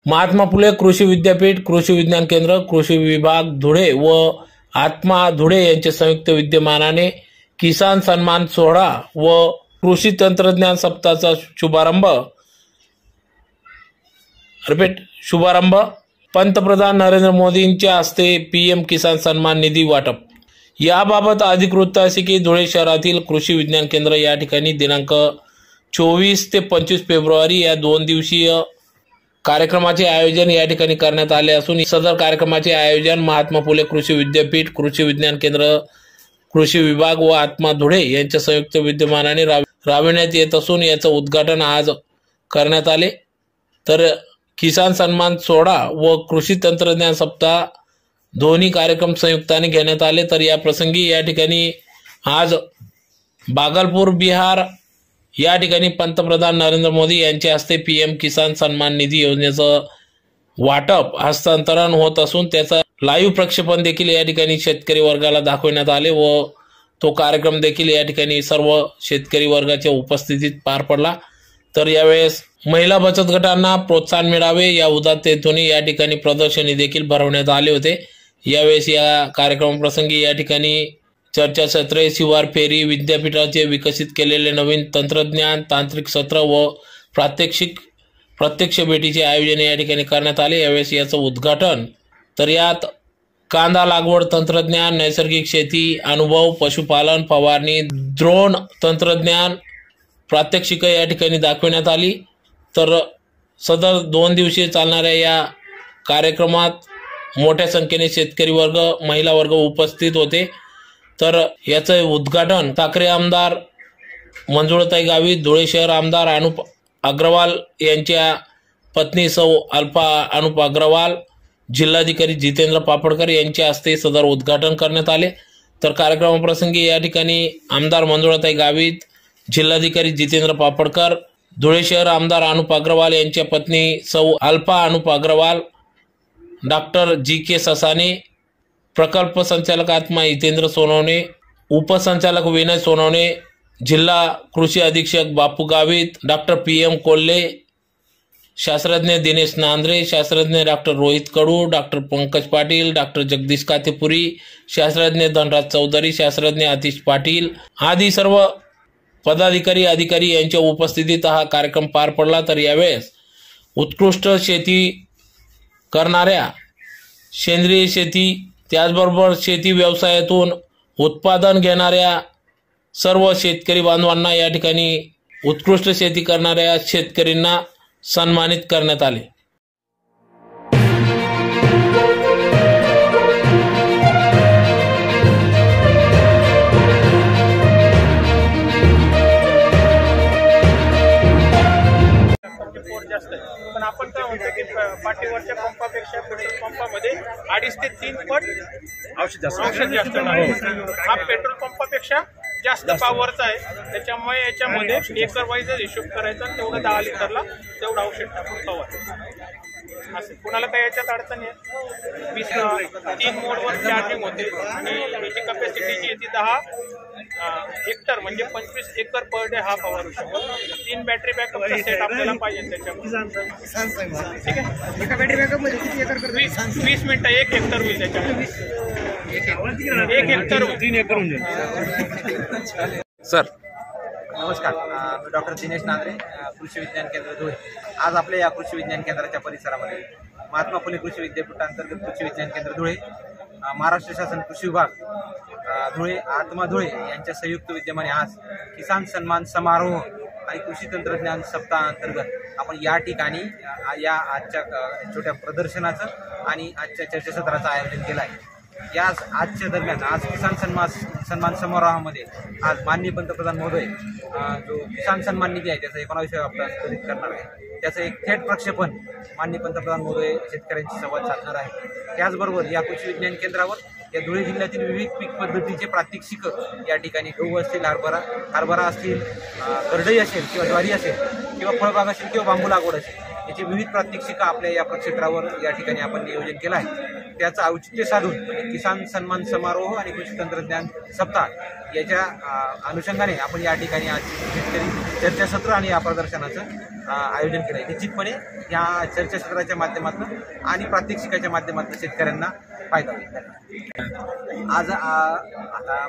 महात्मा फुले कृषी विद्यापीठ, कृषी विज्ञान केंद्र, कृषी विभाग धुळे व आत्मा धुळे यांच्या संयुक्त विद्यमानाने किसान सन्मान सोहळा व कृषी तंत्रज्ञान सप्ताहाचा शुभारंभ पंतप्रधान नरेंद्र मोदींच्या हस्ते पीएम किसान सन्मान निधी वाटप। याबाबत अधिक वृत्त असे की धुळे शहरातील कृषी विज्ञान केंद्र या ठिकाणी दिनांक 24 ते 25 फेब्रुवारी या 2 दिवसीय कार्यक्रमाचे आयोजन या ठिकाणी करण्यात आले असून सदर कार्यक्रमाचे आयोजन महात्मा फुले कृषी विद्यापीठ, कृषी विज्ञान केंद्र, कृषी विभाग व आत्मा धुळे यांच्या संयुक्त विद्यमानाने राबविण्यात येत असून याचे उद्घाटन आज करण्यात आले। तर किसान सन्मान सोहळा व कृषी तंत्रज्ञान सप्ताह दोन्ही कार्यक्रम संयुक्ताने घेण्यात आले। तर या प्रसंगी या ठिकाणी आज भागलपूर बिहार या ठिकाणी पंतप्रधान नरेंद्र मोदी यांच्या हस्ते पीएम किसान सन्मान निधी योजनेचं वाटप हस्तांतरण होत असून त्याचा लाईव्ह प्रक्षेपण देखील या ठिकाणी शेतकरी वर्गाला दाखवण्यात आले व तो कार्यक्रम देखील या ठिकाणी सर्व शेतकरी वर्गाच्या उपस्थितीत पार पडला। तर यावेळेस महिला बचत गटांना प्रोत्साहन मिळावे या उदात्तेतून या ठिकाणी प्रदर्शनी देखील भरवण्यात आले होते। यावेळेस या कार्यक्रमाप्रसंगी या ठिकाणी चर्चासत्रे, शिवार फेरी, विद्यापीठाचे विकसित केलेले नवीन तंत्रज्ञान, तांत्रिक सत्र व प्रत्यक्ष भेटीचे आयोजन या ठिकाणी करण्यात आले। यावेळेस याचं उद्घाटन तर यात कांदा लागवड तंत्रज्ञान, नैसर्गिक शेती अनुभव, पशुपालन, फवारणी, ड्रोन तंत्रज्ञान प्रात्यक्षिक या ठिकाणी दाखवण्यात आली। तर सदर 2 दिवसीय चालणाऱ्या या कार्यक्रमात मोठ्या संख्येने शेतकरी वर्ग, महिला वर्ग उपस्थित होते। तर याचे उद्घाटन ठाकरे आमदार मंजुळाताई गावित, धुळे शहर आमदार अनुप अग्रवाल यांच्या पत्नी सौ अल्फा अनुप अग्रवाल, जिल्हाधिकारी जितेंद्र पापडकर यांच्या हस्ते सदर उद्घाटन करण्यात आले। तर कार्यक्रमाप्रसंगी या ठिकाणी आमदार मंजुळाताई गावित, जिल्हाधिकारी जितेंद्र पापडकर, धुळे शहर आमदार अनुप अग्रवाल यांच्या पत्नी सौ अल्फा अनुप अग्रवाल, डॉक्टर जी.के. ससाने, प्रकल्प संचालक आत्मा हितेंद्र सोनवणे, उपसंचालक विनय सोनवणे, जिल्हा कृषी अधीक्षक बापू गावित, डॉक्टर पी.एम. कोल्हे, शास्त्रज्ञ दिनेश नांद्रे, शास्त्रज्ञ डॉक्टर रोहित कडू, डॉक्टर पंकज पाटील, डॉक्टर जगदीश कातेपुरी, शास्त्रज्ञ धनराज चौधरी, शास्त्रज्ञ आतिश पाटील आदी सर्व पदाधिकारी अधिकारी यांच्या उपस्थितीत हा कार्यक्रम पार पडला। तर यावेळेस उत्कृष्ट शेती करणाऱ्या, सेंद्रिय शेती त्याचबरोबर शेती व्यवसायातून उत्पादन घेणाऱ्या सर्व शेतकरी बांधवांना या ठिकाणी उत्कृष्ट शेती करणाऱ्या शेतकऱ्यांना सन्मानित करण्यात आले। पण आपण काय म्हणतो की पाठीवरच्या पंपापेक्षा पेट्रोल पंपामध्ये 2.5 ते 3 पट औषध जास्त आहे। हा पेट्रोल पंपापेक्षा जास्त पॉवरचा आहे। त्याच्यामुळे याच्यामध्ये एकर वाईज हिशोब करायचा, तेवढं 10 लिटरला तेवढं औषध टाकून फवारायचं। असं कुणाला काही याच्यात अडचण आहे। 3 मोडवर चार्जिंग होते आणि याची कॅपॅसिटी जी आहे ती 10 हेक्टर म्हणजे 25 एकर पर डे हा फवारू शकतो। 3 बॅटरी बॅकअपचा सेट आपल्याला पाहिजे त्याच्यामध्ये। ठीक आहे, एका बॅटरी बॅकअप मध्ये किती एकर करतो? 20 मिनिटं 1 हेक्टर होईल त्याच्यामध्ये। 1 हेक्टर 3 एकर होईल। सर नमस्कार, मी डॉक्टर दिनेश नांद्रे, कृषी विज्ञान केंद्र धुळे। आज आपल्या या कृषी विज्ञान केंद्राच्या परिसरामध्ये महात्मा फुले कृषी विद्यापीठांतर्गत कृषी विज्ञान केंद्र धुळे, महाराष्ट्र शासन कृषी विभाग धुळे, आत्मा धुळे यांच्या संयुक्त विद्यमाने आज किसान सन्मान समारोह आणि कृषी तंत्रज्ञान सप्ताहाअंतर्गत आपण या ठिकाणी या आजच्या छोट्या प्रदर्शनाचं आणि आजच्या चर्चासत्राचं आयोजन केलं आहे। या आजच्या दरम्यान आज किसान सन्मान समारोहामध्ये आज माननीय पंतप्रधान महोदय जो किसान सन्मान निधी आहे त्याचा 19वा हप्ता वितरित करणार आहे। त्याचं एक थेट प्रक्षेपण माननीय पंतप्रधान महोदय शेतकऱ्यांशी संवाद साधणार आहे। त्याचबरोबर या कृषी विज्ञान केंद्रावर या धुळे जिल्ह्यातील विविध पीक पद्धतीचे प्रात्यक्षिक या ठिकाणी गहू असतील, हरभरा असतील, करडई असेल किंवा ज्वारी असेल किंवा फळबाग असेल किंवा बांबू लागवड असेल याची विविध प्रात्यक्षिक आपल्या या प्रक्षेत्रावर या ठिकाणी आपण नियोजन केलं आहे। त्याचं औचित्य साधून किसान सन्मान समारोह आणि कृषी तंत्रज्ञान सप्ताह याच्या अनुषंगाने आपण या ठिकाणी आज शेतकरी चर्चासत्र आणि या प्रदर्शनाचं आयोजन केलं आहे। निश्चितपणे या चर्चासत्राच्या माध्यमातून आणि प्रात्यक्षिकाच्या माध्यमातून शेतकऱ्यांना फायदा होईल। आज आता